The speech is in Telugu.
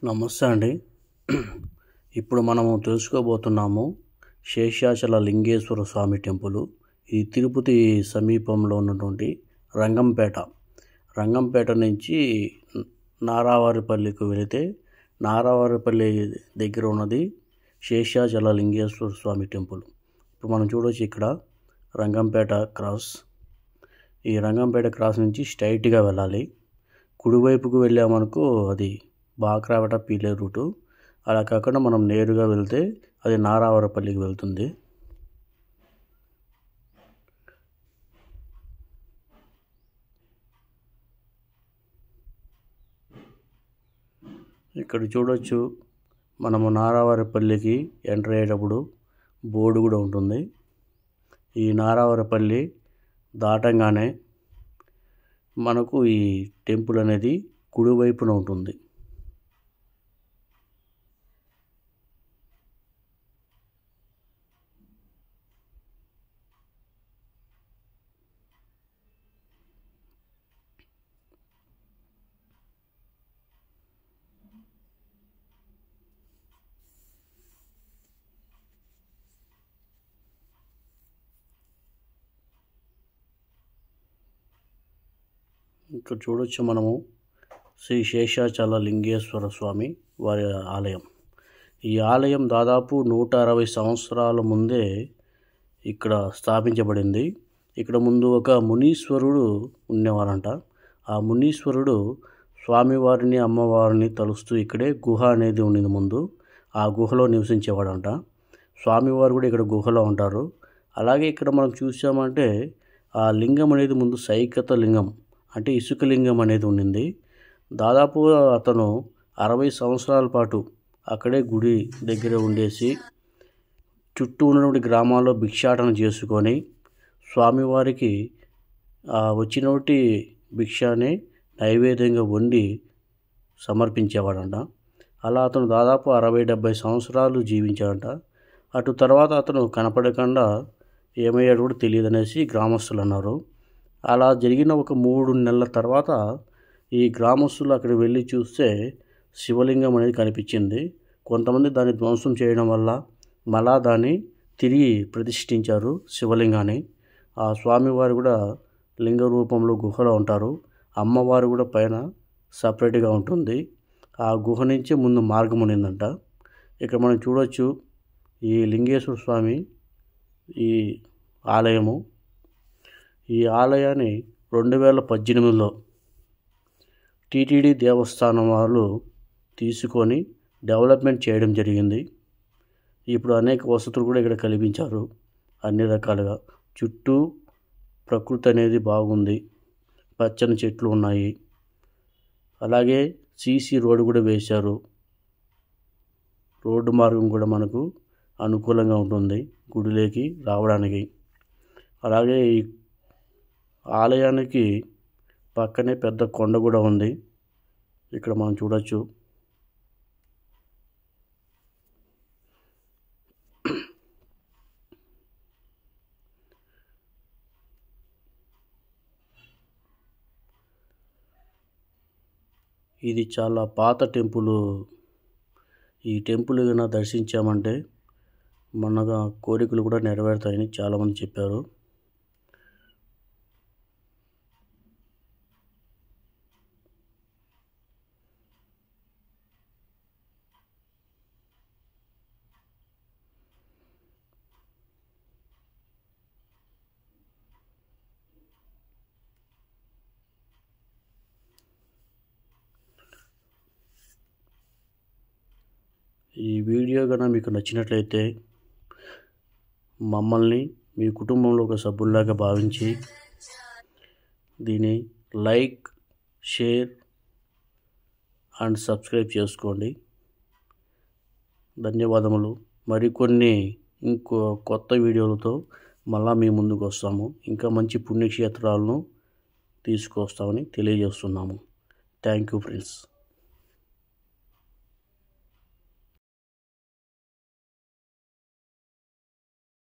నమస్తే అండి. ఇప్పుడు మనము తెలుసుకోబోతున్నాము శేషాచల లింగేశ్వర స్వామి టెంపుల్. ఇది తిరుపతి సమీపంలో ఉన్నటువంటి రంగంపేట నుంచి నారావారిపల్లికి వెళితే నారావారిపల్లి దగ్గర ఉన్నది శేషాచల లింగేశ్వర స్వామి టెంపుల్. ఇప్పుడు మనం చూడవచ్చు ఇక్కడ రంగంపేట క్రాస్. ఈ రంగంపేట క్రాస్ నుంచి స్ట్రైట్గా వెళ్ళాలి. కుడివైపుకు వెళ్ళామనుకో అది బాక్రావట పీలేరు రూటు. అలా కాకుండా మనం నేరుగా వెళ్తే అది నారావారిపల్లికి వెళ్తుంది. ఇక్కడ చూడొచ్చు మనము నారావారిపల్లికి ఎంటర్ అయ్యేటప్పుడు బోర్డు కూడా ఉంటుంది. ఈ నారావారిపల్లి దాటంగానే మనకు ఈ టెంపుల్ అనేది కుడివైపున ఉంటుంది. ఇక్కడ చూడొచ్చు మనము శ్రీ శేషాచల లింగేశ్వర స్వామి వారి ఆలయం. ఈ ఆలయం దాదాపు 160 సంవత్సరాల ముందే ఇక్కడ స్థాపించబడింది. ఇక్కడ ముందు ఒక మునీశ్వరుడు ఉండేవారంట. ఆ మునీశ్వరుడు స్వామివారిని అమ్మవారిని తలుస్తూ ఇక్కడే గుహ అనేది ఉండింది ముందు. ఆ గుహలో నివసించేవాడంట. స్వామివారు కూడా ఇక్కడ గుహలో ఉంటారు. అలాగే ఇక్కడ మనం చూసామంటే ఆ లింగం అనేది ముందు సైకత లింగం అంటే ఇసుక లింగం అనేది ఉండింది. దాదాపు అతను 60 సంవత్సరాల పాటు అక్కడే గుడి దగ్గర ఉండేసి చుట్టూ ఉన్నటువంటి గ్రామాల్లో భిక్షాటన చేసుకొని స్వామివారికి వచ్చినటువంటి భిక్షాన్ని నైవేద్యంగా వండి సమర్పించేవాడంట. అలా అతను దాదాపు 60-70 సంవత్సరాలు జీవించాడంట. అటు తర్వాత అతను కనపడకుండా ఏమయ్యాడు కూడా తెలియదు అనేసి గ్రామస్తులు అన్నారు. అలా జరిగిన ఒక 3 నెలల తర్వాత ఈ గ్రామస్తులు అక్కడికి వెళ్ళి చూస్తే శివలింగం అనేది కనిపించింది. కొంతమంది దాన్ని ధ్వంసం చేయడం వల్ల మళ్ళా దాన్ని తిరిగి ప్రతిష్ఠించారు శివలింగాన్ని. ఆ స్వామివారు కూడా లింగ రూపంలో గుహలో ఉంటారు. అమ్మవారు కూడా పైన సపరేట్గా ఉంటుంది. ఆ గుహ నుంచి ముందు మార్గం ఉండిందంట. ఇక్కడ మనం చూడొచ్చు ఈ లింగేశ్వర స్వామి ఈ ఆలయము. ఈ ఆలయాన్ని 2018లో టీటీడీ దేవస్థానం వాళ్ళు తీసుకొని డెవలప్మెంట్ చేయడం జరిగింది. ఇప్పుడు అనేక వసతులు కూడా ఇక్కడ కల్పించారు అన్ని రకాలుగా. చుట్టూ ప్రకృతి అనేది బాగుంది, పచ్చని చెట్లు ఉన్నాయి. అలాగే సీసీ రోడ్డు కూడా వేశారు. రోడ్డు మార్గం కూడా మనకు అనుకూలంగా ఉంటుంది గుడిలోకి రావడానికి. అలాగే ఈ ఆలయానికి పక్కనే పెద్ద కొండ కూడా ఉంది. ఇక్కడ మనం చూడొచ్చు. ఇది చాలా పాత టెంపుల్. ఈ టెంపుల్ ఏదైనా దర్శించామంటే మన కోరికలు కూడా నెరవేరుతాయని చాలామంది చెప్పారు. ఈ వీడియో కనుక మీకు నచ్చినట్లయితే మమ్మల్ని మీ కుటుంబంలో ఒక సభ్యుల్లాగా భావించి దీన్ని లైక్, షేర్ అండ్ సబ్స్క్రైబ్ చేసుకోండి. ధన్యవాదములు. మరికొన్ని ఇంకో కొత్త వీడియోలతో మళ్ళా మీ ముందుకు వస్తాము. ఇంకా మంచి పుణ్యక్షేత్రాలను తీసుకొస్తామని తెలియజేస్తున్నాము. Thank you friends.